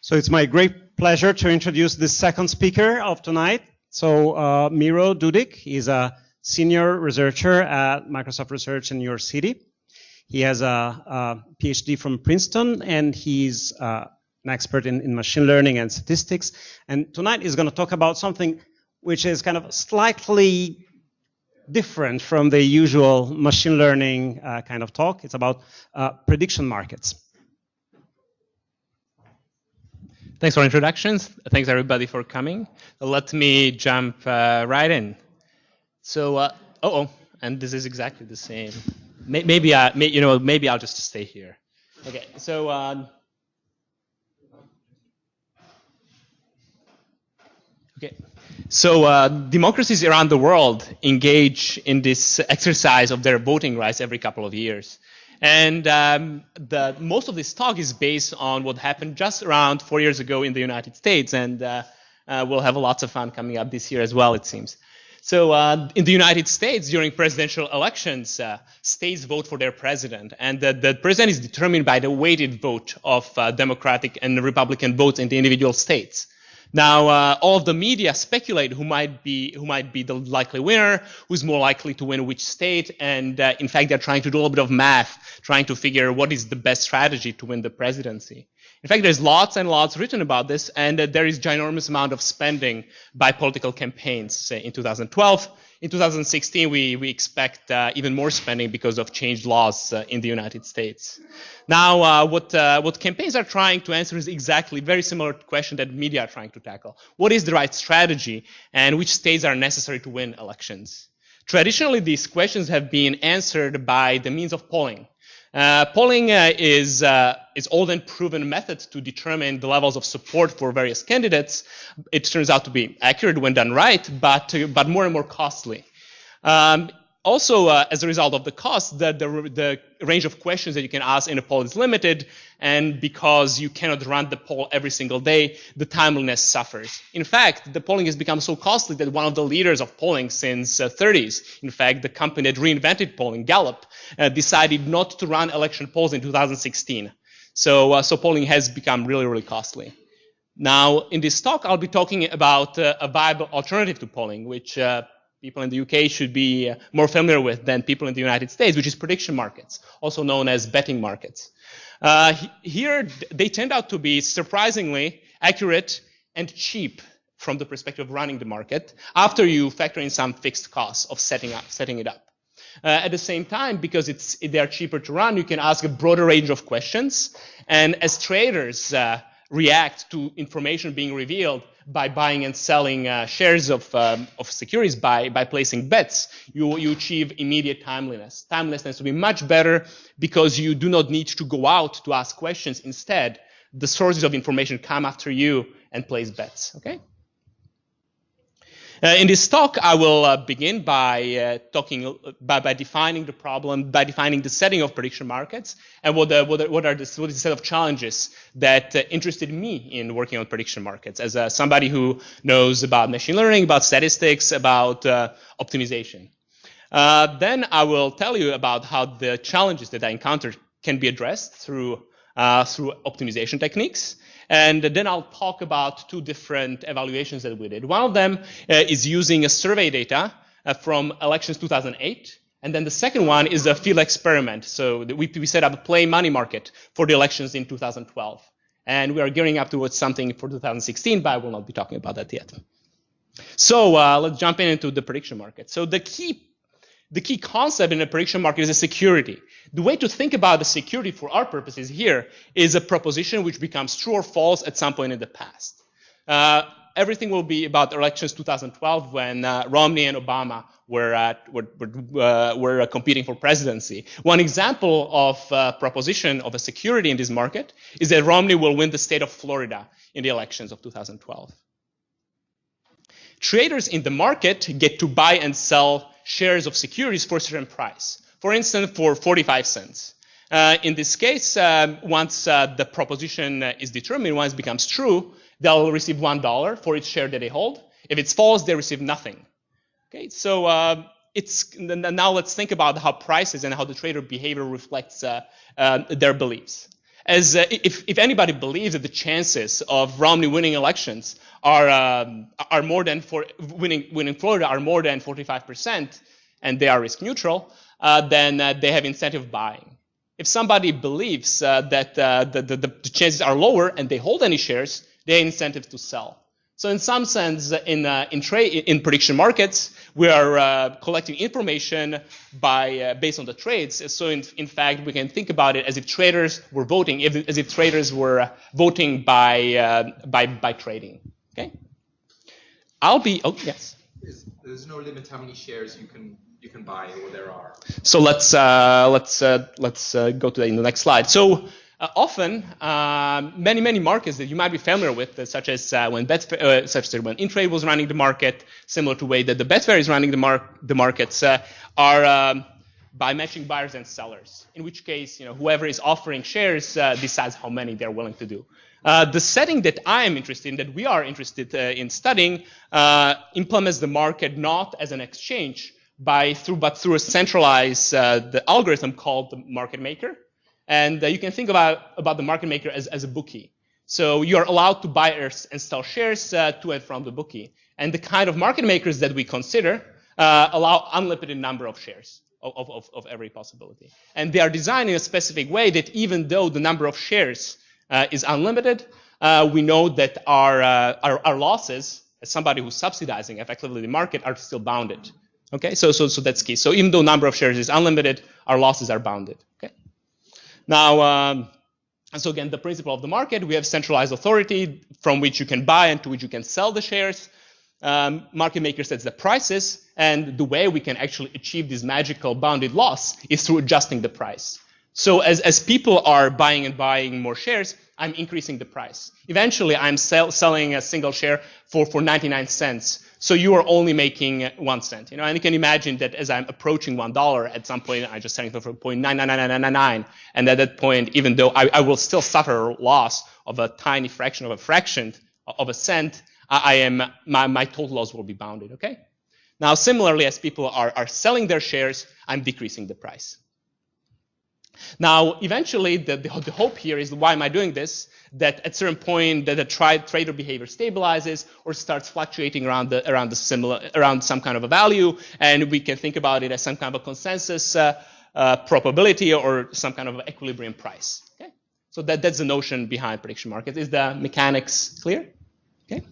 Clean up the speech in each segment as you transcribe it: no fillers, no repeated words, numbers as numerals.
So it's my great pleasure to introduce the second speaker of tonight. So Miro Dudik is a senior researcher at Microsoft Research in New York City. He has a PhD from Princeton, and he's an expert in machine learning and statistics. And tonight he's going to talk about something which is kind of slightly different from the usual machine learning kind of talk. It's about prediction markets. Thanks for introductions. Thanks everybody for coming. Let me jump right in. So, and this is exactly the same. Maybe I'll just stay here. Okay. So, democracies around the world engage in this exercise of their voting rights every couple of years. And most of this talk is based on what happened just around 4 years ago in the United States, and we'll have lots of fun coming up this year as well, it seems. So in the United States, during presidential elections, states vote for their president, and the president is determined by the weighted vote of Democratic and Republican votes in the individual states. Now, all of the media speculate who might be the likely winner, who's more likely to win which state, and in fact, they're trying to do a little bit of math, trying to figure what is the best strategy to win the presidency. In fact, there's lots and lots written about this, and there is ginormous amount of spending by political campaigns in 2012. In 2016, we expect even more spending because of changed laws in the United States. Now, what campaigns are trying to answer is exactly very similar question that media are trying to tackle. What is the right strategy, and which states are necessary to win elections? Traditionally, these questions have been answered by the means of polling. Polling is old and proven method to determine the levels of support for various candidates. It turns out to be accurate when done right, but more and more costly. Also, as a result of the cost, the range of questions that you can ask in a poll is limited, and because you cannot run the poll every single day, the timeliness suffers. In fact, the polling has become so costly that one of the leaders of polling since 30s, in fact, the company that reinvented polling, Gallup, decided not to run election polls in 2016. So polling has become really, really costly. Now, in this talk, I'll be talking about a viable alternative to polling, which people in the UK should be more familiar with than people in the United States, which is prediction markets, also known as betting markets. Here, they turned out to be surprisingly accurate and cheap from the perspective of running the market after you factor in some fixed costs of setting it up. At the same time, because they are cheaper to run, you can ask a broader range of questions, and as traders react to information being revealed by buying and selling shares of securities by placing bets, you achieve immediate timeliness. Timeliness tends to be much better because you do not need to go out to ask questions. Instead, the sources of information come after you and place bets. Okay. In this talk, I will begin by defining the problem, by defining the setting of prediction markets, and what is the set of challenges that interested me in working on prediction markets as somebody who knows about machine learning, about statistics, about optimization. Then I will tell you about how the challenges that I encountered can be addressed through optimization techniques. And then I'll talk about two different evaluations that we did. One of them is using a survey data from elections 2008. And then the second one is a field experiment. So we set up a play money market for the elections in 2012. And we are gearing up towards something for 2016, but I will not be talking about that yet. So let's jump into the prediction market. So the key concept in a prediction market is a security. The way to think about the security for our purposes here is a proposition which becomes true or false at some point in the past. Everything will be about elections 2012 when Romney and Obama were competing for presidency. One example of proposition of a security in this market is that Romney will win the state of Florida in the elections of 2012. Traders in the market get to buy and sell shares of securities for a certain price. For instance, for 45 cents. In this case, once the proposition is determined, once it becomes true, they'll receive $1 for each share that they hold. If it's false, they receive nothing. Okay, so now let's think about how prices and how the trader behavior reflects their beliefs. if anybody believes that the chances of Romney winning elections are more than winning Florida are more than 45%, and they are risk neutral, then they have incentive buying. If somebody believes that the chances are lower and they hold any shares, they have incentive to sell. So in some sense, in prediction markets, we are collecting information based on the trades. So in fact, we can think about it as if traders were voting, as if traders were voting by trading. Okay. Yes. There's no limit how many shares you can buy, or there are. So let's go to that in the next slide. So often, many markets that you might be familiar with, such as when Intrade was running the market, similar to the way that the Betfair is running the markets, are by matching buyers and sellers. In which case, whoever is offering shares decides how many they're willing to do. The setting that I am interested in, that we are interested in studying, implements the market not as an exchange, but through a centralized the algorithm called the market maker. And you can think about the market maker as a bookie. So you're allowed to buy and sell shares to and from the bookie. And the kind of market makers that we consider allow unlimited number of shares of every possibility. And they are designed in a specific way that even though the number of shares is unlimited, we know that our losses, as somebody who's subsidizing effectively the market, are still bounded. Okay, so that's key. So even though number of shares is unlimited, our losses are bounded. Okay. Now, so again, the principle of the market, we have centralized authority from which you can buy and to which you can sell the shares. Market maker sets the prices, and the way we can actually achieve this magical bounded loss is through adjusting the price. So as people are buying more shares, I'm increasing the price. Eventually, I'm selling a single share for 99 cents. So you are only making 1 cent, and you can imagine that as I'm approaching $1, at some point I just selling for 0.99999, and at that point, even though I will still suffer a loss of a tiny fraction of a cent, my total loss will be bounded. Okay. Now, similarly, as people are selling their shares, I'm decreasing the price. Now, eventually, the hope here is, why am I doing this? That at a certain point, that the trader behavior stabilizes or starts fluctuating around some kind of a value, and we can think about it as some kind of a consensus probability or some kind of equilibrium price. Okay, so that's the notion behind prediction markets. Is the mechanics clear? Okay.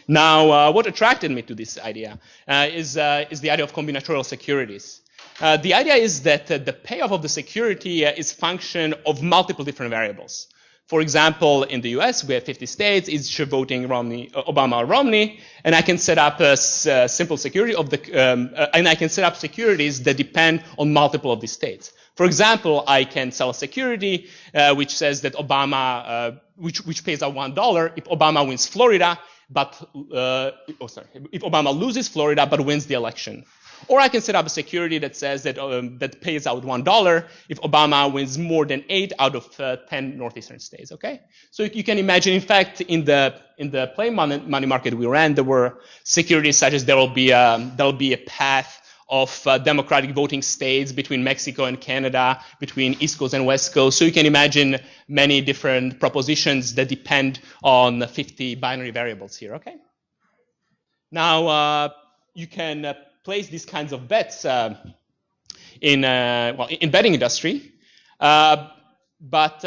Now, what attracted me to this idea is the idea of combinatorial securities. The idea is that the payoff of the security is function of multiple different variables. For example, in the US, we have 50 states, each voting Obama or Romney, and I can set up a simple security and I can set up securities that depend on multiple of these states. For example, I can sell a security which says that Obama, which pays out $1 if Obama wins Florida, if Obama loses Florida but wins the election. Or I can set up a security that says that that pays out $1 if Obama wins more than 8 out of 10 northeastern states. Okay, so you can imagine. In fact, in the plain money market we ran, there were securities such as there will be a path of democratic voting states between Mexico and Canada, between East Coast and West Coast. So you can imagine many different propositions that depend on 50 binary variables here. Okay. Now you can place these kinds of bets in betting industry, but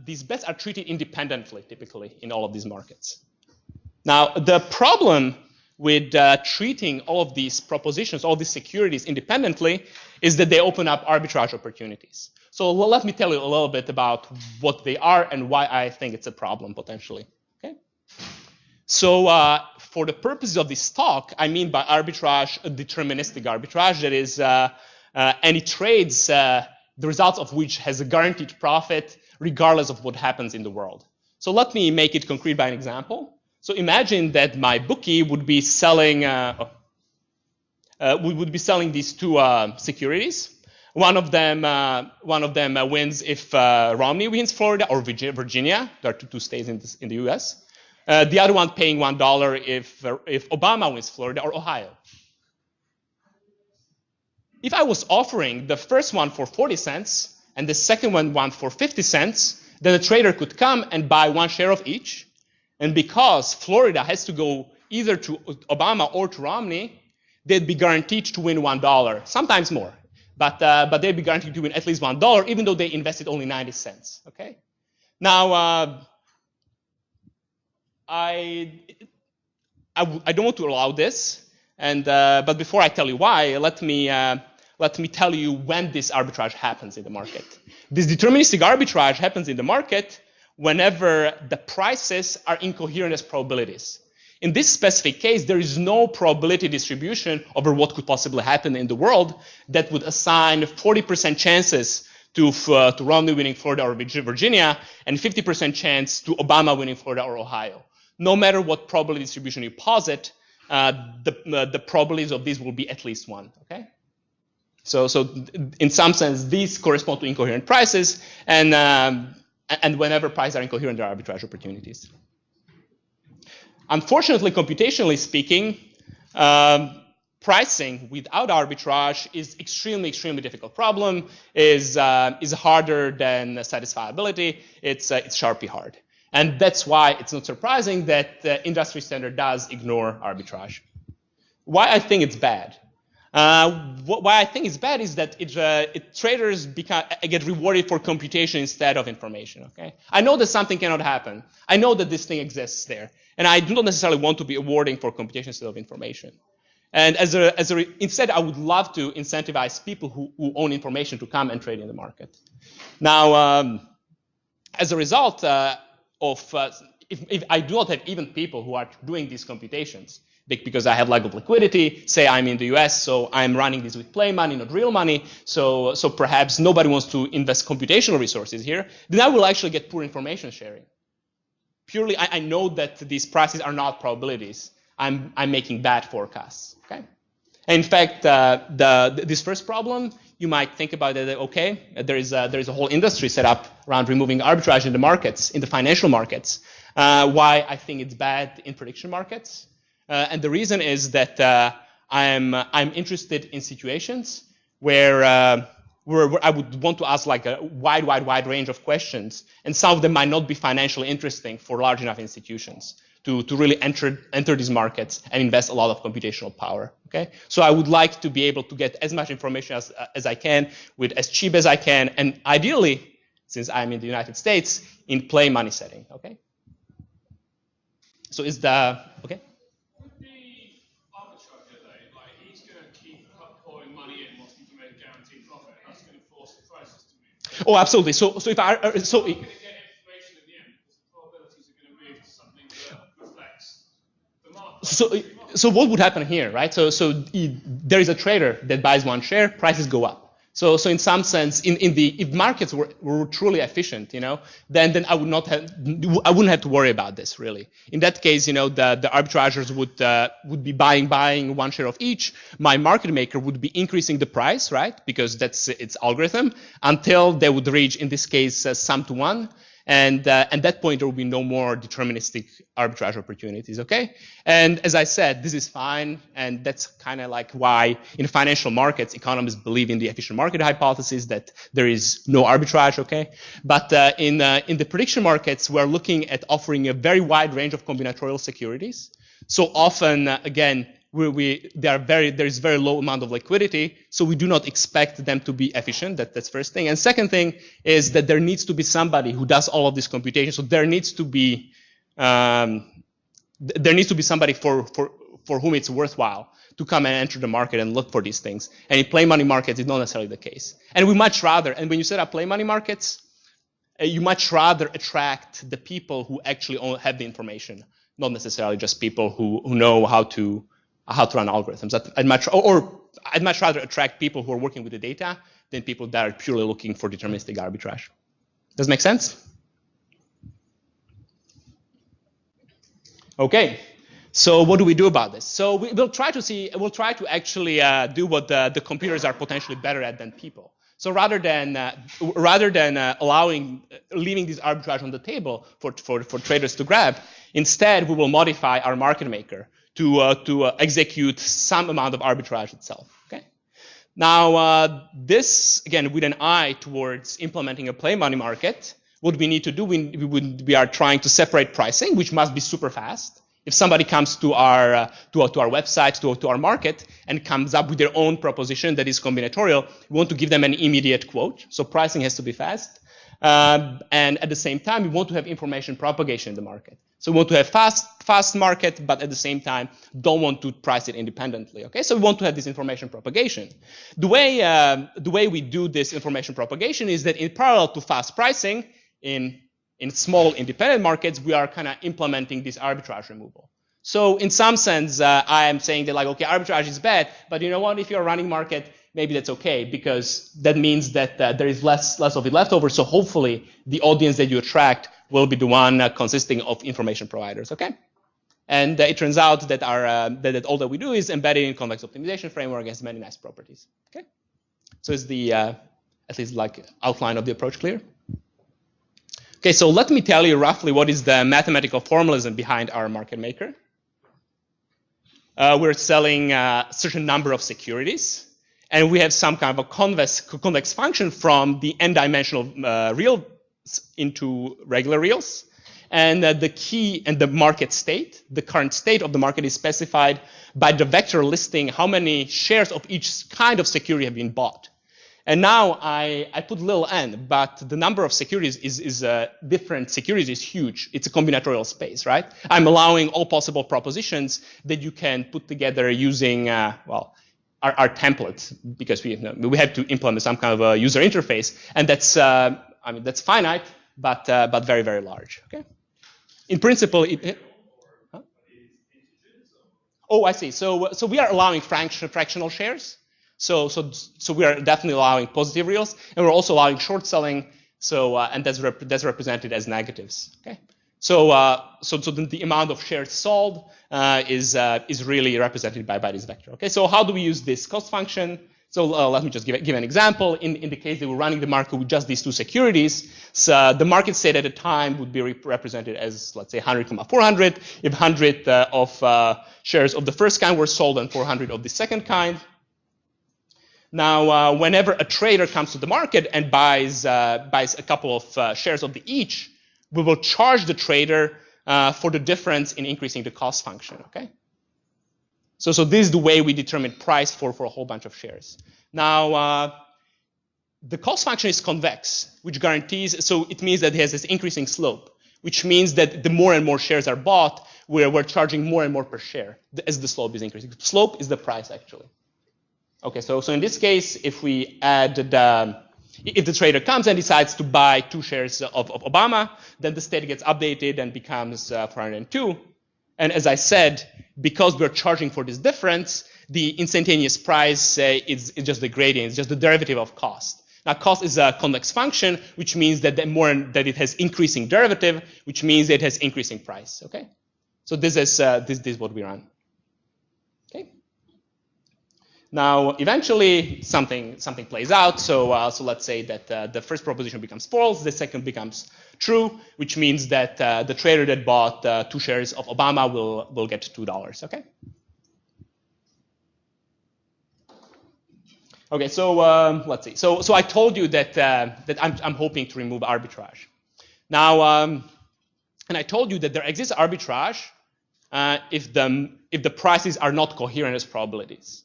these bets are treated independently, typically, in all of these markets. Now, the problem with treating all of these propositions, all these securities independently, is that they open up arbitrage opportunities. So let me tell you a little bit about what they are and why I think it's a problem, potentially. Okay? So for the purposes of this talk, I mean by arbitrage a deterministic arbitrage, that is any trades, the results of which has a guaranteed profit regardless of what happens in the world. So let me make it concrete by an example. So imagine that my bookie would be selling these two securities. One of them wins if Romney wins Florida or Virginia. There are two states in the U.S. The other one paying $1 if Obama wins Florida or Ohio. If I was offering the first one for 40 cents and the second one for 50 cents, then a trader could come and buy 1 share of each. And because Florida has to go either to Obama or to Romney, they'd be guaranteed to win $1, sometimes more. But they'd be guaranteed to win at least $1, even though they invested only 90 cents. Okay. Now, I don't want to allow this, but before I tell you why, let me tell you when this arbitrage happens in the market. This deterministic arbitrage happens in the market whenever the prices are incoherent as probabilities. In this specific case, there is no probability distribution over what could possibly happen in the world that would assign 40% chances to Romney winning Florida or Virginia and 50% chance to Obama winning Florida or Ohio. No matter what probability distribution you posit, the probabilities of these will be at least 1. Okay. So in some sense, these correspond to incoherent prices, and whenever prices are incoherent, there are arbitrage opportunities. Unfortunately, computationally speaking, pricing without arbitrage is extremely, extremely difficult problem. Is harder than satisfiability. It's sharply hard, and that's why it's not surprising that the industry standard does ignore arbitrage. Why I think it's bad. Why I think it's bad is that traders get rewarded for computation instead of information. Okay, I know that something cannot happen. I know that this thing exists there, and I do not necessarily want to be awarding for computation instead of information. And instead, I would love to incentivize people who own information to come and trade in the market. Now, as a result if I do not have even people who are doing these computations, because I have lack of liquidity, say I'm in the US, so I'm running this with play money, not real money, so perhaps nobody wants to invest computational resources here, then I will actually get poor information sharing. Purely, I know that these prices are not probabilities. I'm making bad forecasts. Okay. And in fact, this first problem, you might think about it. Okay, there is a whole industry set up around removing arbitrage in the markets, in the financial markets. Why I think it's bad in prediction markets, and the reason is that I'm interested in situations where I would want to ask like a wide range of questions, and some of them might not be financially interesting for large enough institutions to really enter these markets and invest a lot of computational power. Okay, so I would like to be able to get as much information as I can with as cheap as I can, and ideally, since I'm in the United States, in play money setting. Okay, so is the okay? Oh, absolutely. So if I so. You're going to get information at the end because the probabilities are going to move to something that reflects the market. So what would happen here, right? So there is a trader that buys 1 share, prices go up. So in some sense, if markets were truly efficient, then I wouldn't have to worry about this really. In that case, the arbitrageurs would be buying 1 share of each. My market maker would be increasing the price, right? Because that's its algorithm until they would reach, in this case, sum to 1. And at that point, there will be no more deterministic arbitrage opportunities, okay? And as I said, this is fine, and that's kind of like why in financial markets, economists believe in the efficient market hypothesis that there is no arbitrage, okay? But in the prediction markets, we're looking at offering a very wide range of combinatorial securities. So often, again, there is very low amount of liquidity, so we do not expect them to be efficient. That's first thing. And second thing is that there needs to be somebody who does all of this computation. So there needs to be somebody for whom it's worthwhile to come and enter the market and look for these things. And in play money markets, it's not necessarily the case. And we much rather, and when you set up play money markets, you much rather attract the people who actually have the information, not necessarily just people who know how to run algorithms. I'd much rather attract people who are working with the data than people that are purely looking for deterministic arbitrage. Does it make sense? Okay. So what do we do about this? So we'll try to actually do what the computers are potentially better at than people. So rather than leaving this arbitrage on the table for traders to grab, instead we will modify our market maker to execute some amount of arbitrage itself. Okay. Now this again with an eye towards implementing a play money market, what we need to do, we are trying to separate pricing, which must be super fast. If somebody comes to our website, to our market, and comes up with their own proposition that is combinatorial, we want to give them an immediate quote. So pricing has to be fast. And at the same time, we want to have information propagation in the market. So we want to have fast market, but at the same time, don't want to price it independently. Okay, so we want to have this information propagation. The way we do this information propagation is that in parallel to fast pricing, in small independent markets, we are kind of implementing this arbitrage removal. So in some sense, I am saying that like, okay, arbitrage is bad, but you know what? If you're a running market, maybe that's okay, because that means that there is less of it left over. So hopefully the audience that you attract will be the one consisting of information providers, okay? And it turns out that that all that we do is embedded in convex optimization framework has many nice properties, okay? So is the, at least like outline of the approach clear? Okay, so let me tell you roughly what is the mathematical formalism behind our market maker. We're selling a certain number of securities, and we have some kind of a convex function from the n-dimensional real into regular reals. And the key and the market state, the current state of the market is specified by the vector listing how many shares of each kind of security have been bought. And now I put little n, but the number of securities is different securities is huge. It's a combinatorial space, right? I'm allowing all possible propositions that you can put together using, well, our template, because we have to implement some kind of a user interface, and that's I mean that's finite, but very, very large. Okay. In principle, huh? Oh, I see. So we are allowing fractional shares. So we are definitely allowing positive reals, and we're also allowing short selling. So and that's represented as negatives. Okay. So the amount of shares sold is really represented by this vector. Okay. So how do we use this cost function? So let me just give an example. In the case that we're running the market with just these two securities, so the market state at the time would be represented as, let's say, 100, 400. If 100 of shares of the first kind were sold and 400 of the second kind. Now, whenever a trader comes to the market and buys a couple of shares of the each, we will charge the trader for the difference in increasing the cost function. Okay. So this is the way we determine price for a whole bunch of shares. Now, the cost function is convex, which guarantees. So it means that it has this increasing slope, which means that the more and more shares are bought, we're charging more and more per share as the slope is increasing. The slope is the price actually. Okay, so in this case, if we add if the trader comes and decides to buy 2 shares of Obama, then the state gets updated and becomes 402. And as I said, because we're charging for this difference, the instantaneous price is just the gradient, it's just the derivative of cost. Now, cost is a convex function, which means that that it has increasing derivative, which means that it has increasing price. Okay, so this is what we run. Now, eventually, something plays out. So let's say that the first proposition becomes false, the second becomes true, which means that the trader that bought 2 shares of Obama will get $2. Okay. Okay. So let's see. So I told you that I'm hoping to remove arbitrage. Now, and I told you that there exists arbitrage if the prices are not coherent as probabilities.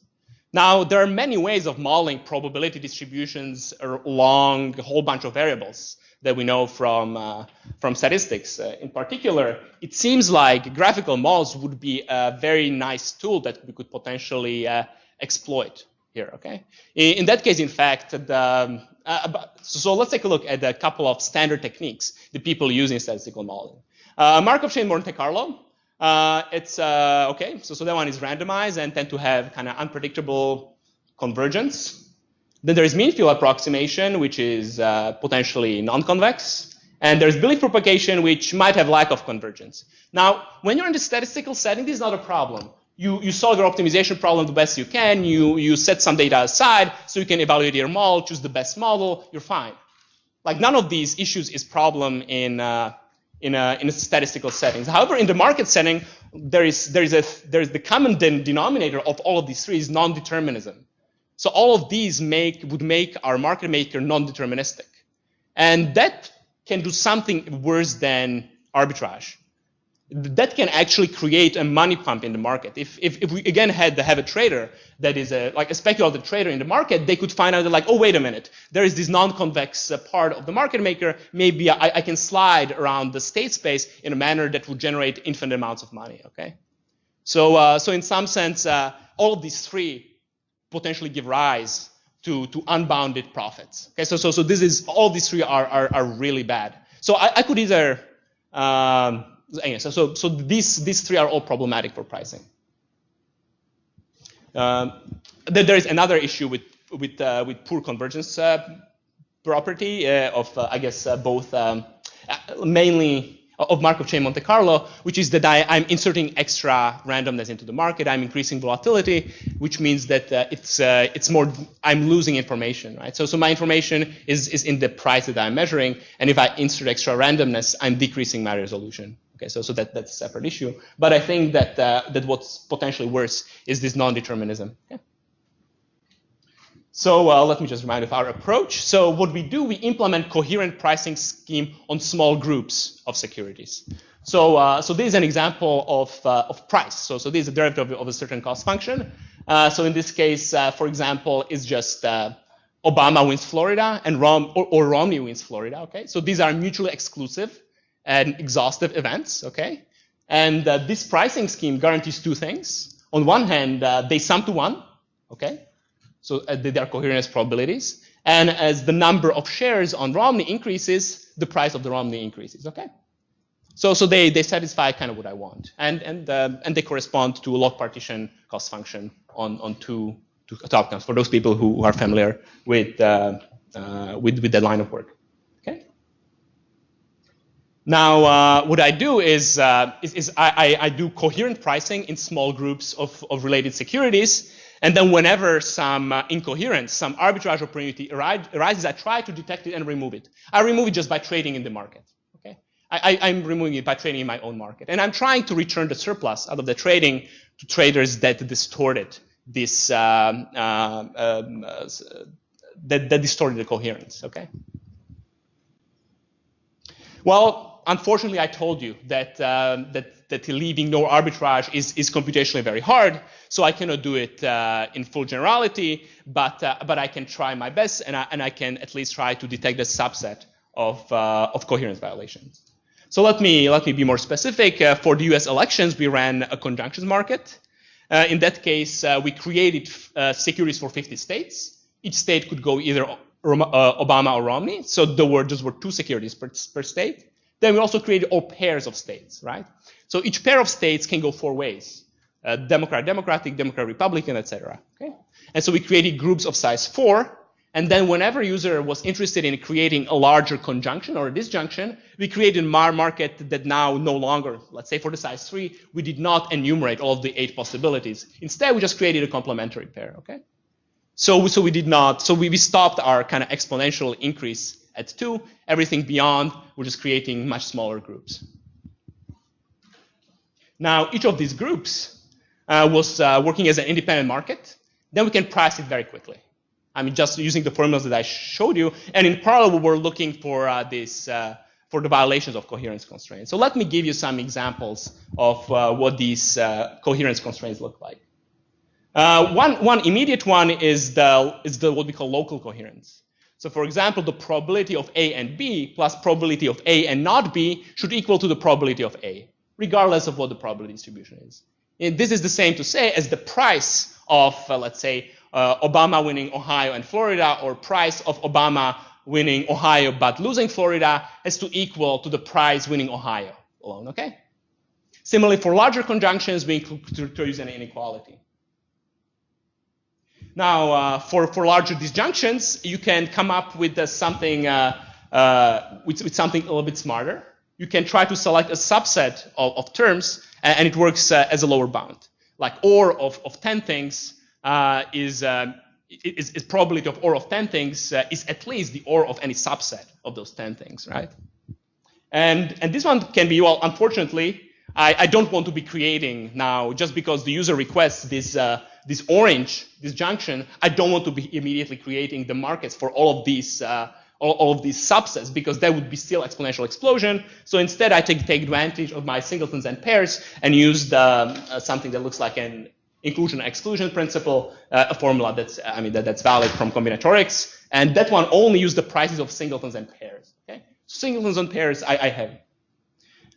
Now, there are many ways of modeling probability distributions along a whole bunch of variables that we know from statistics. In particular, it seems like graphical models would be a very nice tool that we could potentially exploit here. Okay. In that case, in fact, so let's take a look at a couple of standard techniques that people use in statistical modeling. Markov chain Monte Carlo. It's okay. So that one is randomized and tend to have kind of unpredictable convergence. Then there is mean field approximation, which is potentially non-convex, and there's belief propagation, which might have lack of convergence. Now, when you're in the statistical setting, this is not a problem. You solve your optimization problem the best you can. You set some data aside so you can evaluate your model, choose the best model. You're fine. Like none of these issues is problem in a statistical settings. However, in the market setting, there is the common denominator of all of these three is non-determinism. So all of these would make our market maker non-deterministic, and that can do something worse than arbitrage. That can actually create a money pump in the market. If we again have a trader that is like a speculative trader in the market, they could find out that like, oh, wait a minute, there is this non-convex part of the market maker. Maybe I can slide around the state space in a manner that would generate infinite amounts of money. Okay, so in some sense, all of these three potentially give rise to unbounded profits. Okay, so this is all these three are really bad. So I could either anyway, so these three are all problematic for pricing. There is another issue with poor convergence property of I guess both mainly of Markov chain Monte Carlo, which is that I'm inserting extra randomness into the market. I'm increasing volatility, which means that it's more I'm losing information, right? So my information is in the price that I'm measuring, and if I insert extra randomness, I'm decreasing my resolution. Okay, so that's a separate issue. But I think that what's potentially worse is this non-determinism. Okay. So let me just remind of our approach. So what we do, we implement coherent pricing scheme on small groups of securities. So this is an example of price. So this is a derivative of a certain cost function. So in this case, for example, it's just Obama wins Florida and Romney wins Florida. Okay, so these are mutually exclusive and exhaustive events. Okay, and this pricing scheme guarantees two things. On one hand, they sum to one. Okay. So they are coherence probabilities. And as the number of shares on Romney increases, the price of the Romney increases, okay? So they satisfy kind of what I want. And they correspond to a log partition cost function on two outcomes for those people who are familiar with that line of work, okay? Now, what I do is I do coherent pricing in small groups of related securities. And then whenever some incoherence, some arbitrage opportunity arises, I try to detect it and remove it. I remove it just by trading in the market. Okay, I'm removing it by trading in my own market. And I'm trying to return the surplus out of the trading to traders that distorted this, that distorted the coherence, okay? Well, unfortunately, I told you that leaving no arbitrage is computationally very hard, so I cannot do it in full generality, but I can try my best, and I can at least try to detect a subset of coherence violations. So let me be more specific. For the U.S. elections, we ran a conjunctions market. In that case, we created securities for 50 states. Each state could go either Obama or Romney, so those were two securities per state. Then we also created all pairs of states, right? So each pair of states can go four ways: Democrat, Democratic, Democrat, Republican, etc. Okay, and so we created groups of size 4, and then whenever a user was interested in creating a larger conjunction or a disjunction, we created a market that now no longer, let's say for the size 3, we did not enumerate all of the 8 possibilities. Instead, we just created a complementary pair. Okay, so we did not. So we stopped our kind of exponential increase at 2. Everything beyond, we're just creating much smaller groups. Now, each of these groups was working as an independent market. Then we can price it very quickly. I mean, just using the formulas that I showed you. And in parallel, we were looking for for the violations of coherence constraints. So let me give you some examples of what these coherence constraints look like. One immediate one is what we call local coherence. So for example, the probability of A and B plus probability of A and not B should equal to the probability of A, regardless of what the probability distribution is. And this is the same to say as the price of, let's say, Obama winning Ohio and Florida, or price of Obama winning Ohio but losing Florida has to equal to the price winning Ohio alone, okay? Similarly, for larger conjunctions, we introduce an inequality. Now, for larger disjunctions, you can come up with something with something a little bit smarter. You can try to select a subset of terms, and it works as a lower bound. Like OR of 10 things is probability of OR of 10 things is at least the OR of any subset of those 10 things, right? And this one can be, well, unfortunately, I don't want to be creating now, just because the user requests this orange disjunction, I don't want to be immediately creating the markets for all of these all of these subsets, because that would be still exponential explosion. So instead, I take advantage of my singletons and pairs and use something that looks like an inclusion and exclusion principle, a formula that's valid from combinatorics, and that one only use the prices of singletons and pairs. Okay, singletons and pairs I have.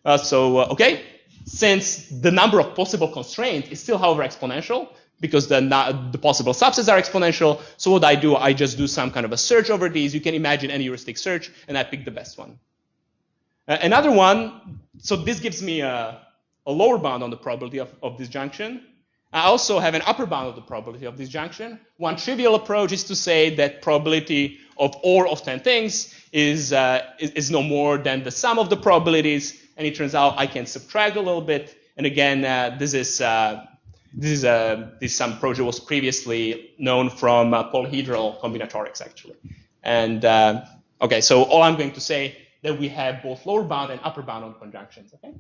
Okay, since the number of possible constraints is still, however, exponential, because the possible subsets are exponential. So what I do, I just do some kind of a search over these. You can imagine any heuristic search, and I pick the best one. Another one, so this gives me a lower bound on the probability of disjunction. I also have an upper bound of the probability of disjunction. One trivial approach is to say that probability of OR of 10 things is no more than the sum of the probabilities, and it turns out I can subtract a little bit. And again, this is some approach that was previously known from polyhedral combinatorics, actually. And okay, so all I'm going to say that we have both lower bound and upper bound on conjunctions, okay?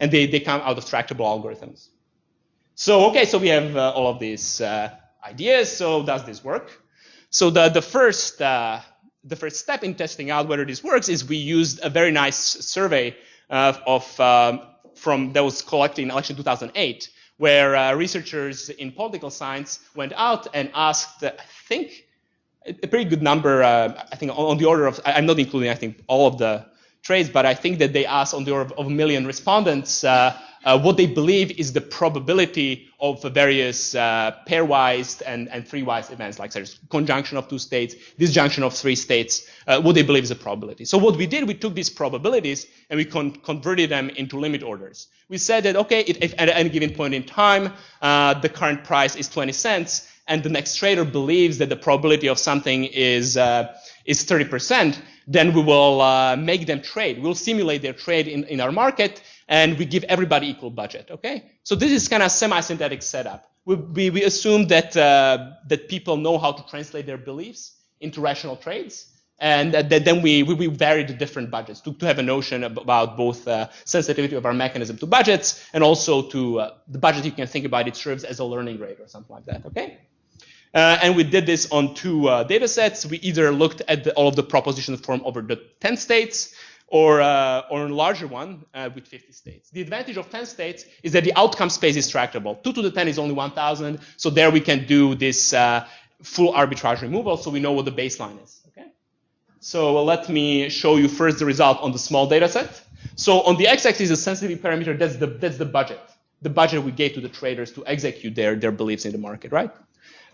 And they come out of tractable algorithms. So okay, so we have all of these ideas. So does this work? So the first step in testing out whether this works is we used a very nice survey that was collected in election 2008, where researchers in political science went out and asked, I think, a pretty good number, I think on the order of, I'm not including, I think, all of the trades, but I think that they asked on the order of 1 million respondents what they believe is the probability of various pairwise and three-wise events, like there's conjunction of two states, disjunction of three states, what they believe is the probability. So what we did, we took these probabilities and we converted them into limit orders. We said that, okay, if at any given point in time, the current price is 20 cents, and the next trader believes that the probability of something is 30%, then we will make them trade. We'll simulate their trade in our market, and we give everybody equal budget, okay? So this is kind of semi-synthetic setup. We assume that, that people know how to translate their beliefs into rational trades, and then we vary the different budgets to have a notion about both sensitivity of our mechanism to budgets, and also to the budget you can think about, it serves as a learning rate or something like that, okay? And we did this on two data sets. We either looked at all of the propositions formed over the 10 states, or a larger one with 50 states. The advantage of 10 states is that the outcome space is tractable. 2 to the 10 is only 1,000, so there we can do this full arbitrage removal, so we know what the baseline is. Okay. So let me show you first the result on the small data set. So on the x-axis, the sensitivity parameter, that's the budget. The budget we gave to the traders to execute their beliefs in the market, right?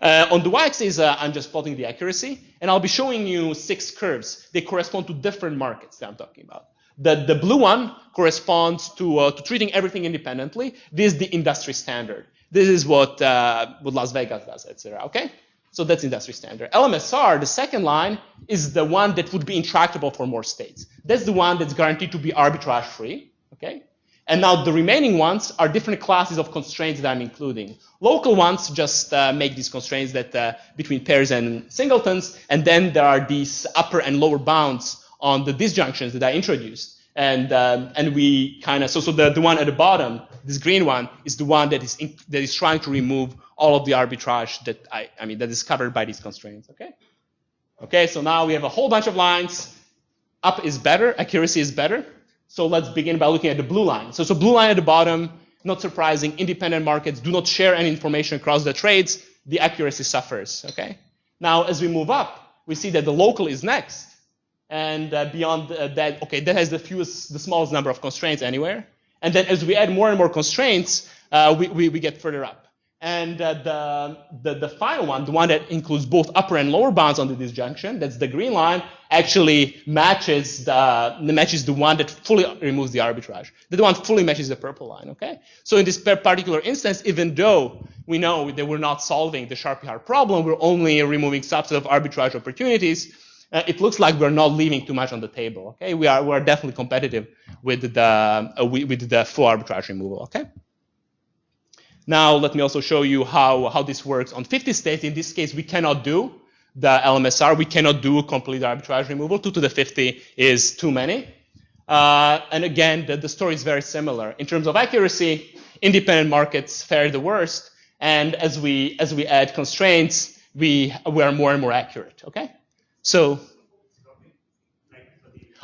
On the y-axis, I'm just plotting the accuracy, and I'll be showing you 6 curves. They correspond to different markets that I'm talking about. The blue one corresponds to treating everything independently. This is the industry standard. This is what Las Vegas does, etc. Okay, so that's industry standard. LMSR, the second line, is the one that would be intractable for more states. That's the one that's guaranteed to be arbitrage free. Okay. And now the remaining ones are different classes of constraints that I'm including. Local ones just make these constraints that between pairs and singletons, and then there are these upper and lower bounds on the disjunctions that I introduced. And we kind of, so the one at the bottom, this green one, is the one that is trying to remove all of the arbitrage that that is covered by these constraints. Okay. Okay. So now we have a whole bunch of lines. Up is better. Accuracy is better. So let's begin by looking at the blue line. So blue line at the bottom, not surprising, independent markets do not share any information across the trades. The accuracy suffers, okay? Now, as we move up, we see that the local is next. And beyond that, okay, that has the smallest number of constraints anywhere. And then as we add more and more constraints, we get further up. And the final one, the one that includes both upper and lower bounds on the disjunction, that's the green line, actually matches the one that fully removes the arbitrage. The one fully matches the purple line, okay? So in this particular instance, even though we know that we're not solving the Sharpie-Hart problem, we're only removing subset of arbitrage opportunities, it looks like we're not leaving too much on the table, okay? We are definitely competitive with the full arbitrage removal, okay? Now, let me also show you how this works on 50 states. In this case, we cannot do the LMSR. We cannot do complete arbitrage removal. 2 to the 50 is too many. And again, the story is very similar. In terms of accuracy, independent markets fare the worst. And as we add constraints, we are more and more accurate, okay? So,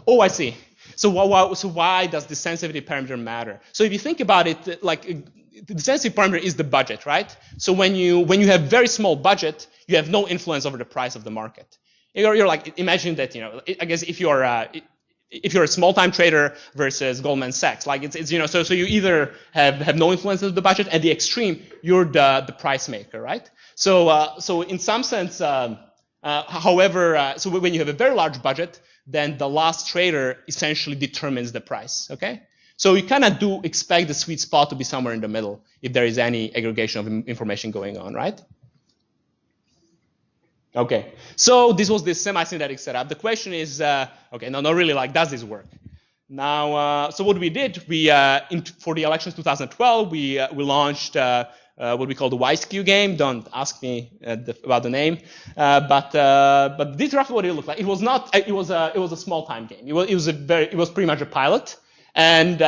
Oh, I see. So why does the sensitivity parameter matter? So if you think about it, like the sensitivity parameter is the budget, right? So when you have very small budget, you have no influence over the price of the market. You're like, imagine that, I guess if you're a small-time trader versus Goldman Sachs, like it's so you either have no influence of the budget, at the extreme you're the price maker, right? So in some sense, however, so when you have a very large budget, then the last trader essentially determines the price, okay? So you kind of do expect the sweet spot to be somewhere in the middle if there is any aggregation of information going on, right? Okay, so this was the semi-synthetic setup. The question is, okay, no, not really, like, does this work? Now, so what we did, for the elections 2012, we launched what we call the YSQ game. Don't ask me about the name, but this is roughly what it looked like. It was not. It was a small time game. It was pretty much a pilot. And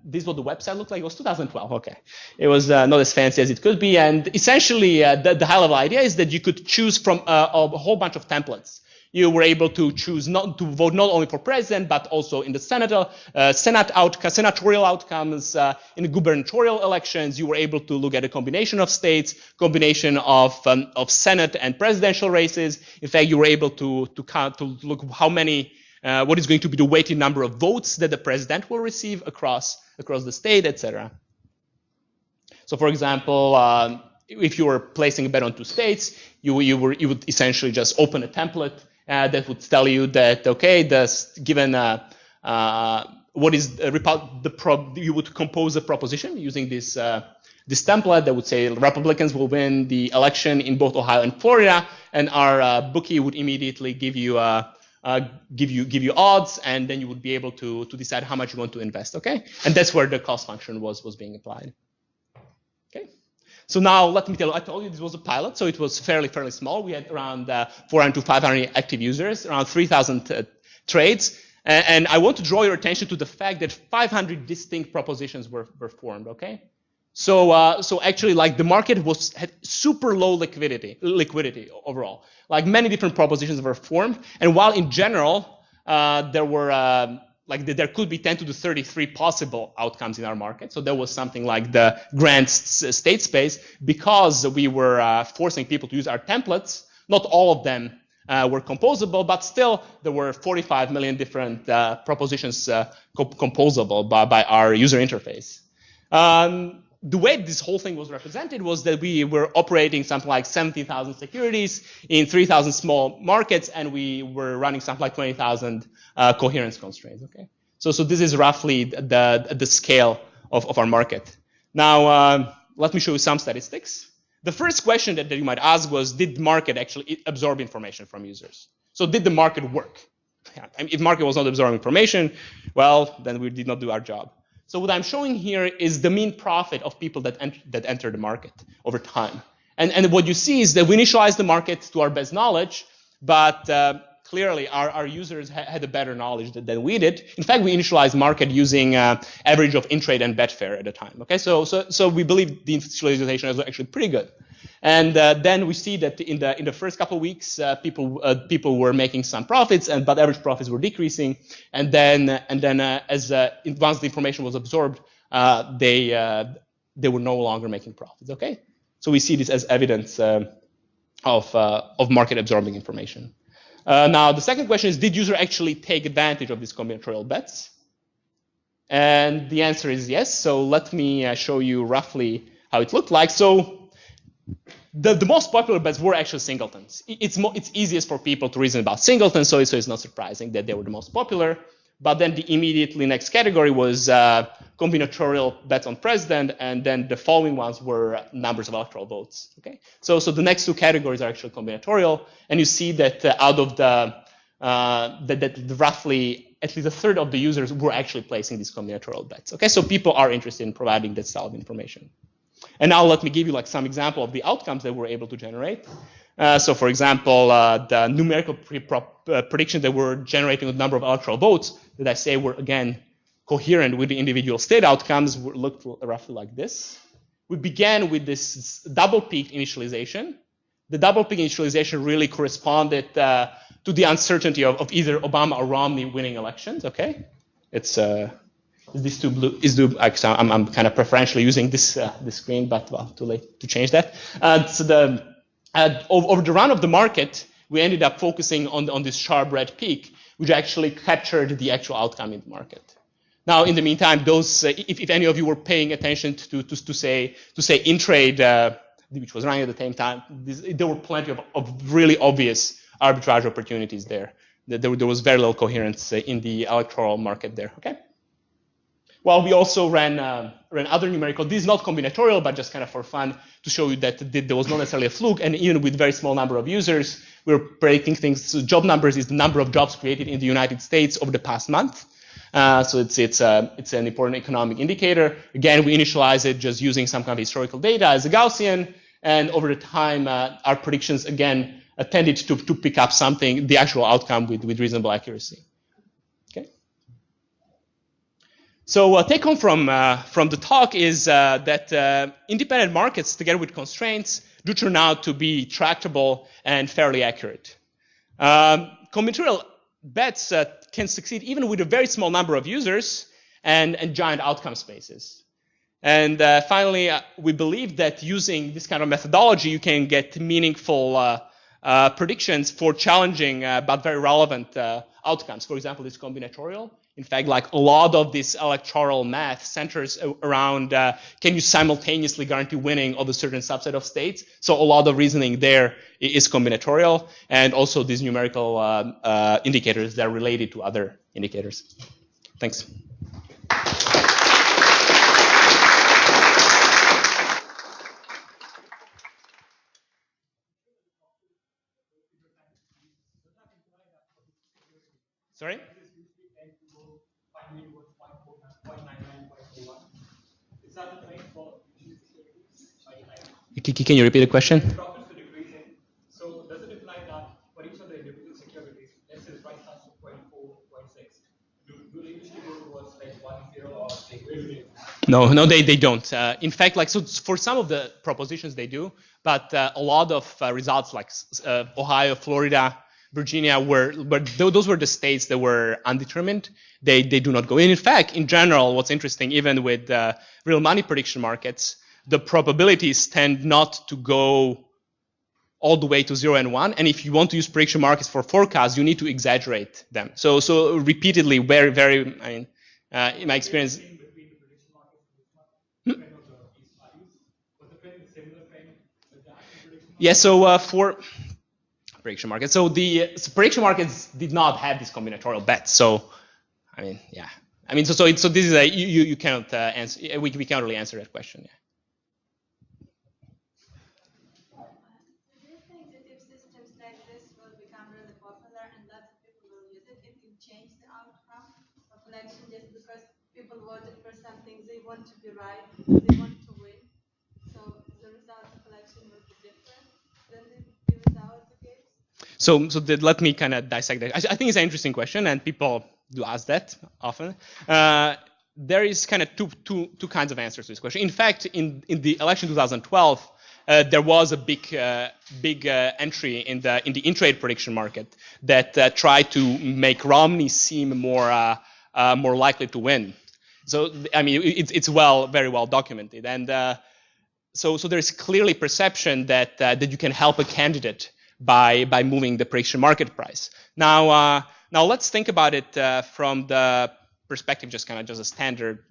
this is what the website looked like. It was 2012. Okay, it was not as fancy as it could be. And essentially, the high-level idea is that you could choose from a whole bunch of templates. You were able to choose not to vote not only for president, but also in the senatorial outcomes, in the gubernatorial elections. You were able to look at a combination of states, combination of Senate and presidential races. In fact, you were able to look how many. What is going to be the weighted number of votes that the president will receive across the state, etc. So, for example, if you were placing a bet on two states, you would essentially just open a template that would tell you that, okay, given what is you would compose a proposition using this template that would say Republicans will win the election in both Ohio and Florida, and our bookie would immediately give you odds, and then you would be able to decide how much you want to invest, okay? And that's where the cost function was being applied. Okay. So now let me tell you, I told you this was a pilot, so it was fairly small. We had around 400 to 500 active users, around 3,000 trades. And I want to draw your attention to the fact that 500 distinct propositions were formed, okay? So actually, like, the market had super low liquidity overall. Like, many different propositions were formed, and while in general there were there could be 10 to the 33 possible outcomes in our market. So there was something like the grand state space, because we were forcing people to use our templates. Not all of them were composable, but still there were 45 million different propositions composable by our user interface. The way this whole thing was represented was that we were operating something like 70,000 securities in 3,000 small markets, and we were running something like 20,000 coherence constraints. Okay, so this is roughly the scale of our market. Now let me show you some statistics. The first question that you might ask was, did the market actually absorb information from users? So did the market work? Yeah, I mean, if market was not absorbing information, well, then we did not do our job. So what I'm showing here is the mean profit of people that enter the market over time. And what you see is that we initialized the market to our best knowledge, but clearly our users had a better knowledge than we did. In fact, we initialized market using average of intrade and Betfair at the time. Okay, so we believe the initialization is actually pretty good. And then we see that in the first couple of weeks, people were making some profits, but average profits were decreasing. And then once the information was absorbed, they were no longer making profits. Okay, so we see this as evidence of market absorbing information. Now the second question is, did user actually take advantage of these combinatorial bets? And the answer is yes. So let me show you roughly how it looked like. So the most popular bets were actually singletons. It's easiest for people to reason about singletons, so it's not surprising that they were the most popular. But then the immediately next category was combinatorial bets on president, and then the following ones were numbers of electoral votes. Okay, so the next two categories are actually combinatorial, and you see that out of that roughly at least a third of the users were actually placing these combinatorial bets. Okay, so people are interested in providing that style of information. And now let me give you like some example of the outcomes that we're able to generate. So for example, the numerical prediction that we're generating with the number of electoral votes that I say were again coherent with the individual state outcomes looked roughly like this. We began with this double peaked initialization the double peak initialization really corresponded to the uncertainty of either Obama or Romney winning elections. Okay, it's this too blue? I'm kind of preferentially using this screen, but well, too late to change that. So over the run of the market, we ended up focusing on this sharp red peak, which actually captured the actual outcome in the market. Now, in the meantime, those if any of you were paying attention to say intrade, which was running at the same time, there were plenty of really obvious arbitrage opportunities there. There was very little coherence in the electoral market there. Okay. Well, we also ran other numerical. This is not combinatorial, but just kind of for fun to show you that there was not necessarily a fluke. And even with very small number of users, we were predicting things. So job numbers is the number of jobs created in the United States over the past month. So it's an important economic indicator. Again, we initialize it just using some kind of historical data as a Gaussian. And over the time, our predictions, again, tended to pick up something, the actual outcome with reasonable accuracy. Okay. So take home from the talk is that independent markets, together with constraints, do turn out to be tractable and fairly accurate. Combinatorial bets can succeed even with a very small number of users and giant outcome spaces. And finally, we believe that using this kind of methodology, you can get meaningful predictions for challenging but very relevant outcomes. For example, this combinatorial. In fact, like a lot of this electoral math centers around can you simultaneously guarantee winning of a certain subset of states? So a lot of reasoning there is combinatorial, and also these numerical indicators that are related to other indicators. Thanks. Sorry? Can you repeat the question? So does it imply that for each of the individual securities, let's say the price starts at 0.4, 0.6, do they usually go towards like 1, 0 or they will? No, they don't. In fact, like so for some of the propositions they do, but a lot of results like Ohio, Florida, Virginia those were the states that were undetermined. They do not go in. In fact, in general, what's interesting, even with real money prediction markets, the probabilities tend not to go all the way to 0 and 1. And if you want to use prediction markets for forecasts, you need to exaggerate them. So repeatedly, very, very, I mean, in my experience. Yeah, so for prediction markets, so prediction markets did not have these combinatorial bets. So, I mean, yeah, I mean, so this is a you cannot answer. We can't really answer that question. Yeah. Do you think that if systems like this will become really popular and lots of people will use it, it can change the outcome of election just because people voted for something they want to be right, they want to win? So the results of election will be different than the results of games? So let me kind of dissect that. I think it's an interesting question, and people do ask that often. There is kind of two kinds of answers to this question. In fact, in the election 2012, there was a big entry in the intrade prediction market that tried to make Romney seem more likely to win. So I mean, it's very well documented, and so there's clearly perception that you can help a candidate by moving the prediction market price. Now let's think about it from the perspective just a standard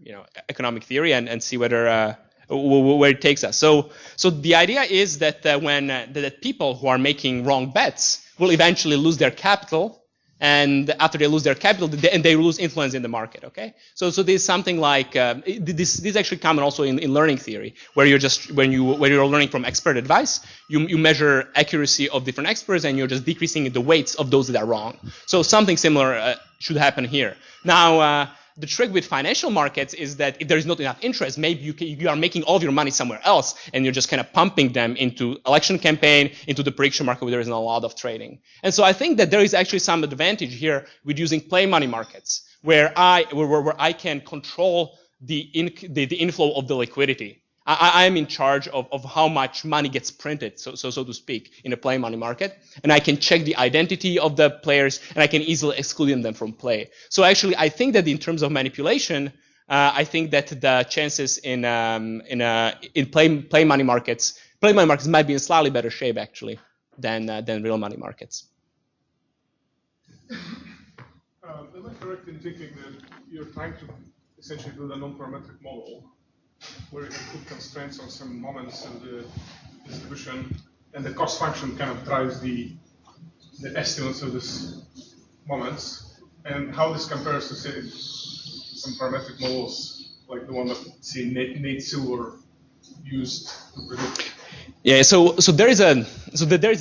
economic theory and see where it takes us. So the idea is that that people who are making wrong bets will eventually lose their capital, and after they lose their capital, they lose influence in the market. Okay, so there's something like this is actually common also in learning theory, where you're just when you're learning from expert advice, you measure accuracy of different experts, and you're just decreasing the weights of those that are wrong. So something similar should happen here. Now. The trick with financial markets is that if there is not enough interest, maybe you are making all of your money somewhere else, and you're just kind of pumping them into election campaign, into the prediction market where there isn't a lot of trading. And so I think that there is actually some advantage here with using play money markets, where I can control the inflow of the liquidity. I am in charge of how much money gets printed, so to speak, in a play money market, and I can check the identity of the players, and I can easily exclude them from play. So actually, I think that in terms of manipulation, I think that the chances in play money markets might be in slightly better shape actually than real money markets. Am I correct in thinking that you're trying to essentially build a non-parametric model where you can put constraints on some moments in the distribution, and the cost function kind of drives the estimates of these moments, and how this compares to, say, some parametric models like the one that, say, Nate Silver used to predict? Yeah, so there is a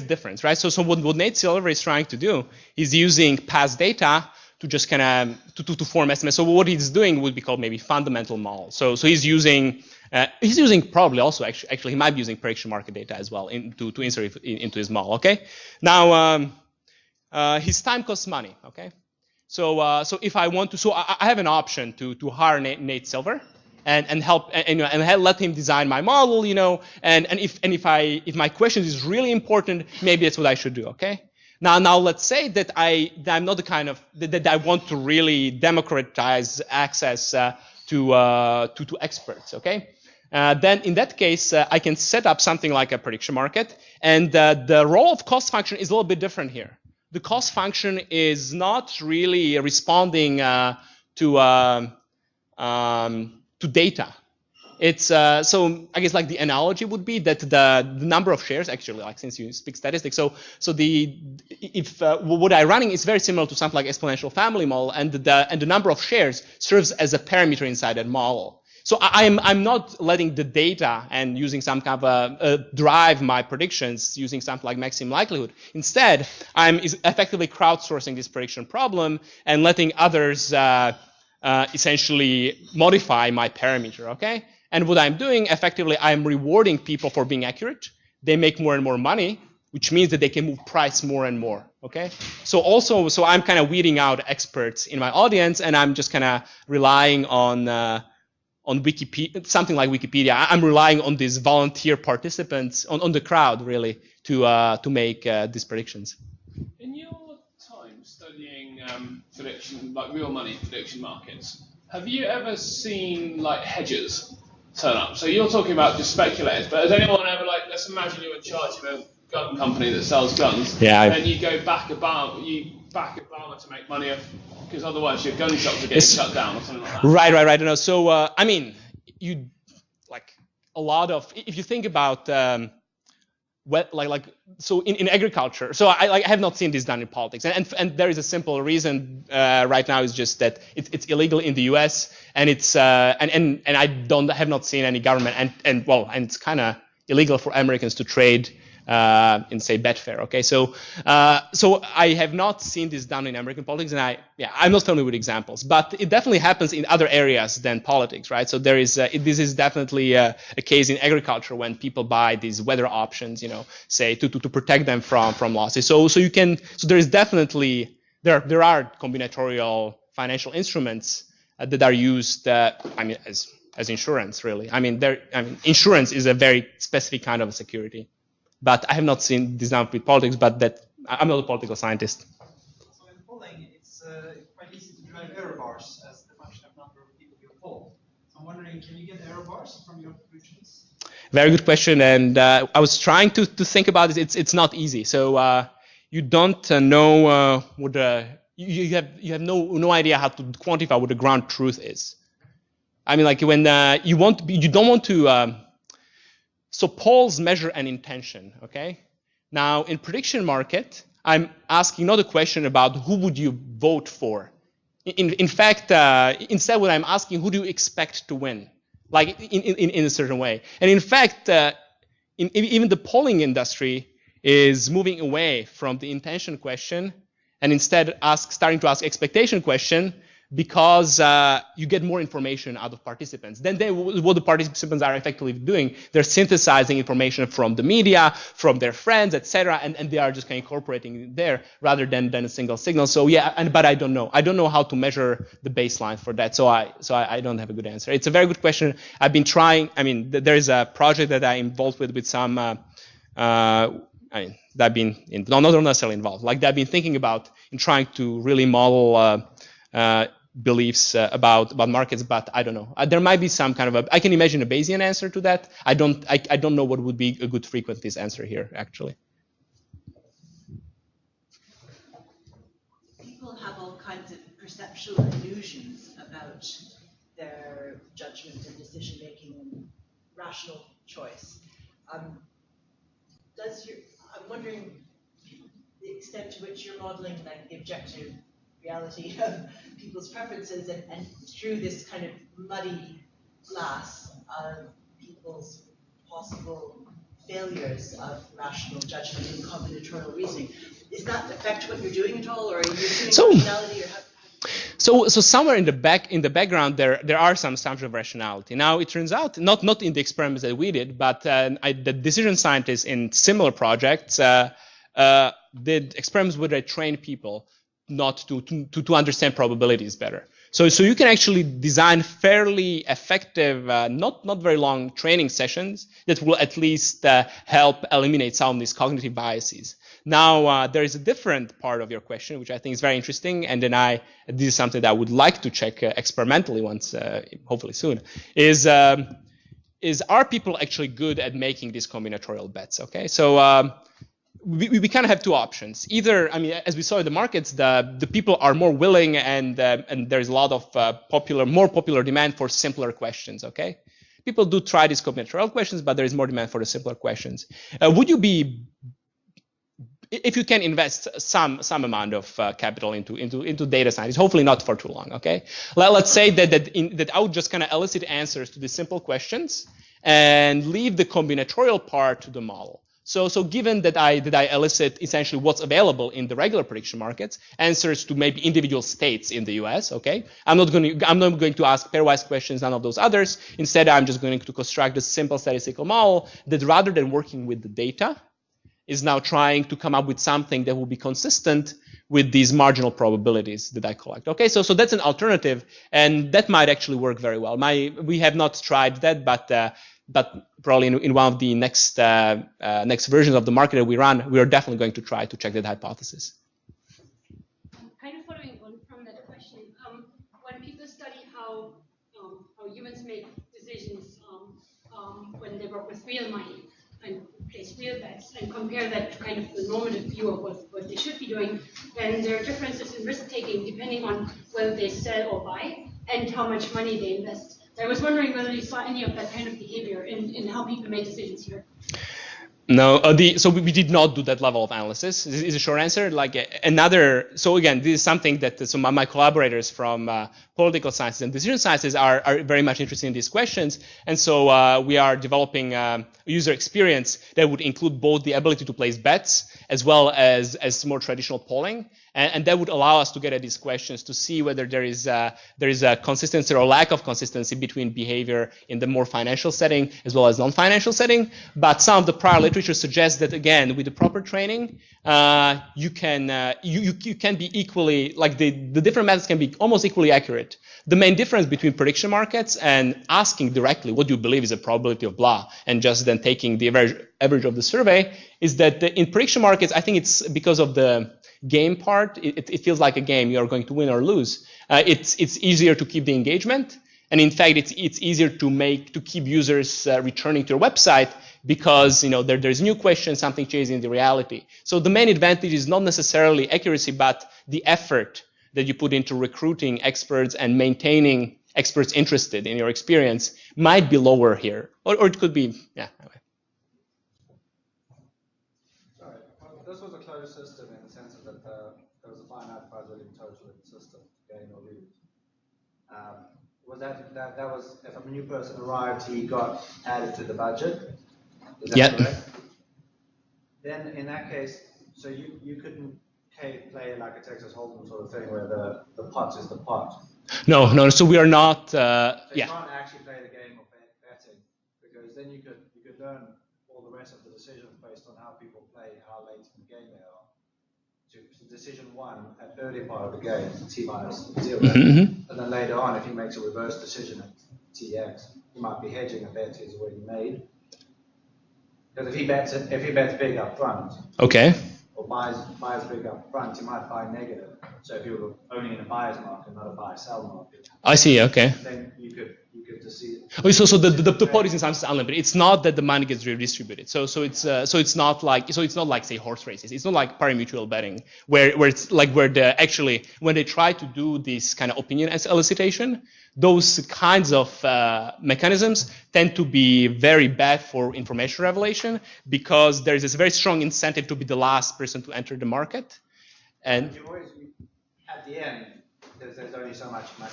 difference, right? So what Nate Silver is trying to do is using past data to just kind of to form estimates. So what he's doing would be called maybe fundamental model. So he's using probably also actually he might be using prediction market data as well to insert into his model. Okay, now his time costs money. Okay, so if I want to, so I have an option to hire Nate Silver and help and let him design my model, and if my question is really important, maybe that's what I should do. Okay. Now let's say that I'm not the kind of that I want to really democratize access to experts. Okay, then in that case I can set up something like a prediction market, and the role of cost function is a little bit different here. The cost function is not really responding to data. It's so I guess like the analogy would be that the number of shares actually, like since you speak statistics, so what I'm running is very similar to something like exponential family model, and the number of shares serves as a parameter inside that model. So I'm not letting the data and using some kind of drive my predictions using something like maximum likelihood. Instead, I'm effectively crowdsourcing this prediction problem and letting others essentially modify my parameter. Okay. And what I'm doing, effectively, I'm rewarding people for being accurate. They make more and more money, which means that they can move price more and more, okay? So I'm kind of weeding out experts in my audience, and I'm just kind of relying on Wikipedia, something like Wikipedia. I'm relying on these volunteer participants, on the crowd, really, to make these predictions. In your time studying prediction, like real money prediction markets, have you ever seen like hedgers turn up? So you're talking about just speculators, but has anyone ever, like, let's imagine you're in charge of a gun company that sells guns, and you go back Obama to make money, because otherwise your gun shops are getting shut down or something like that. Right. No, so I mean, you like a lot of, if you think about so in agriculture, so I have not seen this done in politics, and there is a simple reason right now, is just that it's illegal in the U.S. and it's and I have not seen any government, and it's kind of illegal for Americans to trade in, say, Betfair. Okay, so I have not seen this done in American politics, and I'm not familiar with examples, but it definitely happens in other areas than politics, right? So there is this is definitely a case in agriculture when people buy these weather options, say to protect them from losses. So there is definitely there are combinatorial financial instruments that are used. As insurance, really. Insurance is a very specific kind of a security. But I have not seen this done with politics, but I'm not a political scientist. So in polling, it's quite easy to drive error bars as the function of number of people you poll. So I'm wondering, can you get error bars from your conclusions? Very good question, and I was trying to think about it. It's not easy. So you don't know what you have no idea how to quantify what the ground truth is. I mean, like when you don't want to. So polls measure an intention, okay? Now, in prediction market, I'm asking not a question about who would you vote for. In fact, instead what I'm asking, who do you expect to win? Like in a certain way. And in fact, even the polling industry is moving away from the intention question and instead starting to ask expectation question, because you get more information out of participants. Then what the participants are effectively doing, they're synthesizing information from the media, from their friends, etc., and they are just kind of incorporating it there rather than a single signal. So yeah, but I don't know. I don't know how to measure the baseline for that. So I don't have a good answer. It's a very good question. I've been trying. I mean, there's a project that I'm involved with some. That I've been not necessarily involved. Like that I've been thinking about in trying to really model beliefs about markets, but I don't know. There might be some kind of I can imagine a Bayesian answer to that. I don't know what would be a good frequencies answer here, actually. People have all kinds of perceptual illusions about their judgment and decision making and rational choice. I'm wondering the extent to which you're modeling like the objective reality of people's preferences and through this kind of muddy glass of people's possible failures of rational judgment and combinatorial reasoning. Does that affect what you're doing at all, or are you assuming rationality, or how? So somewhere in the background there are some assumptions of rationality. Now it turns out not in the experiments that we did, but the decision scientists in similar projects did experiments where they trained people not to understand probabilities better. So you can actually design fairly effective, not very long training sessions that will at least help eliminate some of these cognitive biases. Now, there is a different part of your question, which I think is very interesting, and then this is something that I would like to check experimentally once, hopefully soon, is are people actually good at making these combinatorial bets, okay? So we kind of have two options. Either, I mean, as we saw in the markets, the people are more willing and there's a lot of more popular demand for simpler questions, okay? People do try these combinatorial questions, but there is more demand for the simpler questions. Would you be, if you can invest some amount of capital into data science, hopefully not for too long, okay? Let's say that I would just kind of elicit answers to the simple questions and leave the combinatorial part to the model. So given that I elicit essentially what's available in the regular prediction markets, answers to maybe individual states in the US, okay? I'm not going to ask pairwise questions, none of those others. Instead, I'm just going to construct a simple statistical model that rather than working with the data, is now trying to come up with something that will be consistent with these marginal probabilities that I collect. Okay, so that's an alternative, and that might actually work very well. We have not tried that, but probably in one of the next versions of the market that we run, we are definitely going to try to check that hypothesis. Kind of following on from that question, when people study how humans make decisions when they work with real money and place real bets and compare that to kind of the normative view of what they should be doing, then there are differences in risk taking depending on whether they sell or buy and how much money they invest. I was wondering whether you saw any of that kind of behavior in how people make decisions here. No, so we did not do that level of analysis. Is a short answer. So again, this is something that some of my collaborators from political sciences and decision sciences are very much interested in these questions. And so we are developing a user experience that would include both the ability to place bets as well as more traditional polling. And that would allow us to get at these questions to see whether there is a consistency or lack of consistency between behavior in the more financial setting as well as non-financial setting. But some of the prior literature suggests that, again, with the proper training, you can be equally, like the different methods can be almost equally accurate. The main difference between prediction markets and asking directly what do you believe is a probability of blah and just then taking the average of the survey is that in prediction markets, I think it's because of the game part, it feels like a game. You are going to win or lose. It's easier to keep the engagement, and in fact, it's easier to keep users returning to your website because there's new questions, something changes in the reality. So the main advantage is not necessarily accuracy, but the effort that you put into recruiting experts and maintaining experts interested in your experience might be lower here, or it could be Anyway. Sorry, this was a closed system in the sense that there was a finite probability total in the system, gain or lose. Was that was if a new person arrived, he got added to the budget? Is that correct? Then in that case, so you couldn't play like a Texas Hold'em sort of thing where the pot is the pot. No, no. So we are not. So you Yeah. can't actually play the game of betting, because then you could learn all the rest of the decisions based on how people play, how late in the game they are. So decision one at early part of the game, T minus 0, and then later on, if he makes a reverse decision at TX, he might be hedging a bet he's already made. Because if he bets big up front, Okay. or buys big up front, he might buy negative. So if you were only in a buyer's market, not a buy-sell market, I see. Okay. then you could deceive. Oh, so the pot is in some sense unlimited. It's not that the money gets redistributed. So it's not like say horse races. It's not like pari-mutuel betting where it's like where actually when they try to do this kind of opinion elicitation, those kinds of mechanisms tend to be very bad for information revelation because there is this very strong incentive to be the last person to enter the market, and At the end, there's only so much money.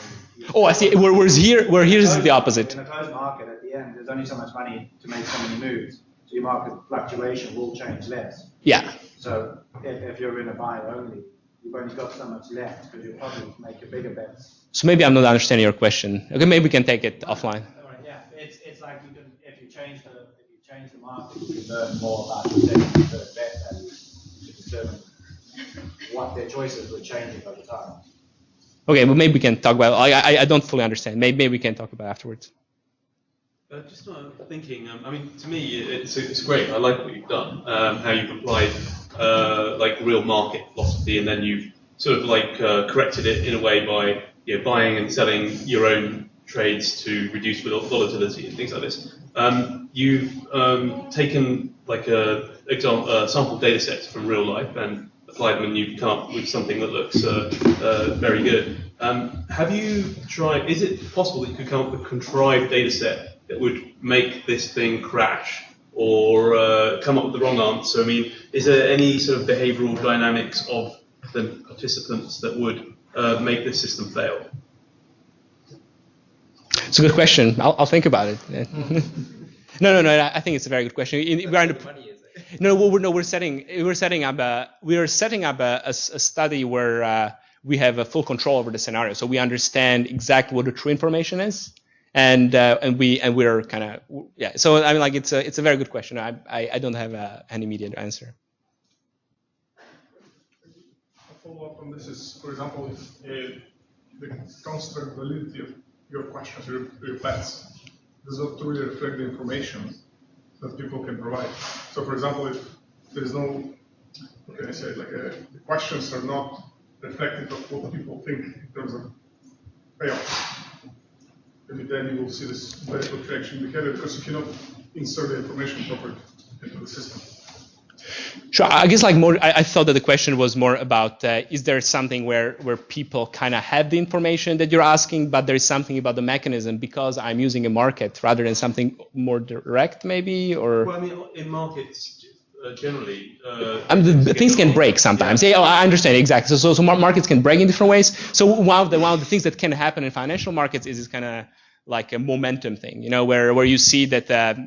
Oh, I see. Whereas here is the opposite. In a closed market, at the end, there's only so much money to make so many moves. So your market fluctuation will change less. Yeah. So if you're in a buy only, you've only got so much left because you'll probably make a bigger bet. So maybe I'm not understanding your question. Okay, maybe we can take it offline. Yeah, it's like you can if you change the market, you can learn more about the second and third bet values to determine what their choices were changing over time. Okay, well maybe we can talk about. I don't fully understand. Maybe we can talk about it afterwards. Just thinking. I mean, to me, it's great. I like what you've done. How you've applied like real market philosophy, and then you've sort of like corrected it in a way by buying and selling your own trades to reduce volatility and things like this. You've taken like a sample data sets from real life and applied them, and you've come up with something that looks very good. Have you tried? Is it possible that you could come up with a contrived data set that would make this thing crash or come up with the wrong answer? I mean, is there any sort of behavioral dynamics of the participants that would make this system fail? It's a good question. I'll think about it. No. I think it's a very good question. We're setting up a study where we have a full control over the scenario, so we understand exactly what the true information is, and we're kind of So I mean, like it's a very good question. I don't have an immediate answer. A follow up on this is, for example, if the construct validity of your questions, your bets, does not truly reflect the information that people can provide. So, for example, if there is no, what can I say, like the questions are not reflective of what people think in terms of payoff, maybe then you will see this very fluctuation behavior because you cannot insert the information properly into the system. Sure. I guess like more. I thought that the question was more about is there something where people kind of have the information that you're asking, but there is something about the mechanism because I'm using a market rather than something more direct, maybe, or. Well, I mean, in markets generally, things can break sometimes. Yeah, I understand exactly. So markets can break in different ways. So one of the things that can happen in financial markets is this kind of like a momentum thing, where you see that that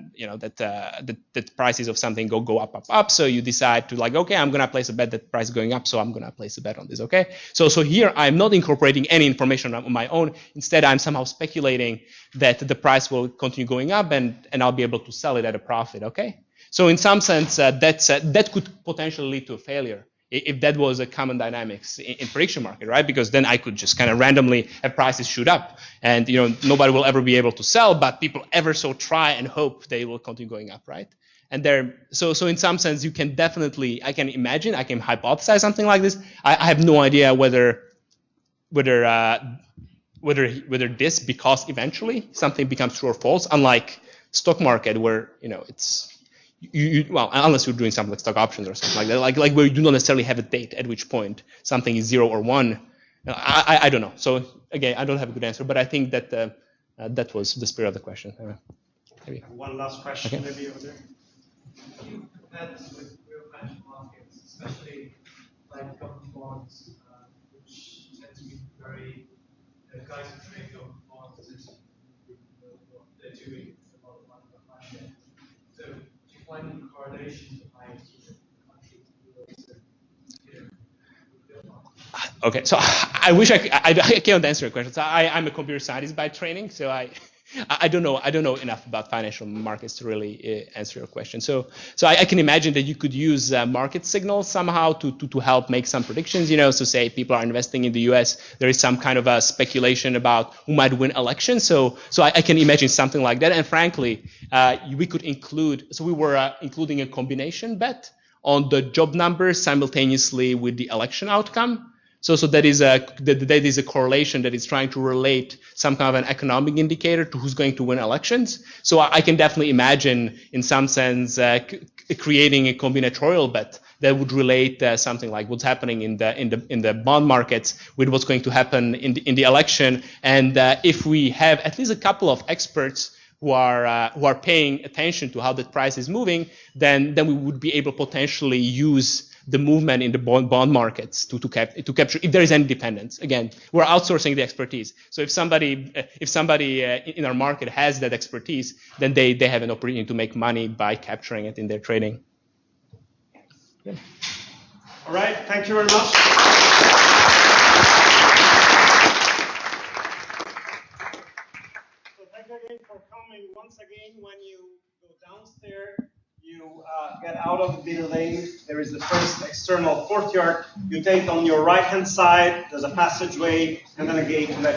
prices of something go up. So you decide to like, okay, I'm gonna place a bet that price is going up, so I'm gonna place a bet on this. Okay. So here I'm not incorporating any information on my own. Instead, I'm somehow speculating that the price will continue going up and I'll be able to sell it at a profit. Okay. So in some sense, that could potentially lead to a failure if that was a common dynamics in prediction market, right? Because then I could just kind of randomly have prices shoot up, and nobody will ever be able to sell, but people ever so try and hope they will continue going up, right? And so in some sense, you can definitely, I can imagine, I can hypothesize something like this. I have no idea whether this, because eventually something becomes true or false, unlike stock market where it's. Well, unless you're doing something like stock options or something like that, like where you do not necessarily have a date at which point something is 0 or 1. I don't know. So again, I don't have a good answer, but I think that that was the spirit of the question. Maybe. One last question, okay. Maybe over there. If you compare this with real financial markets, especially like government bonds, which tend to be very guys who trade government bonds, what they're doing is a lot of money behind it. So finding correlation behind countries Okay, so I wish I can't answer your question. So I'm a computer scientist by training, so I don't know enough about financial markets to really answer your question. So I can imagine that you could use market signals somehow to help make some predictions. So say people are investing in the U.S. There is some kind of a speculation about who might win elections. So I can imagine something like that. And frankly, we could include. So we were including a combination bet on the job numbers simultaneously with the election outcome. So that is a correlation that is trying to relate some kind of an economic indicator to who's going to win elections. So I can definitely imagine, in some sense, creating a combinatorial bet that would relate something like what's happening in the bond markets with what's going to happen in the election. And if we have at least a couple of experts who are paying attention to how that price is moving, then we would be able to potentially use the movement in the bond markets to capture if there is any dependence. Again, we're outsourcing the expertise. So if somebody in our market has that expertise, then they have an opportunity to make money by capturing it in their trading. Yeah. All right, thank you very much. So thank you again for coming. Once again, when you go downstairs, you get out of the middle lane. There is the first external courtyard. You take on your right-hand side. There's a passageway, and then a gate to let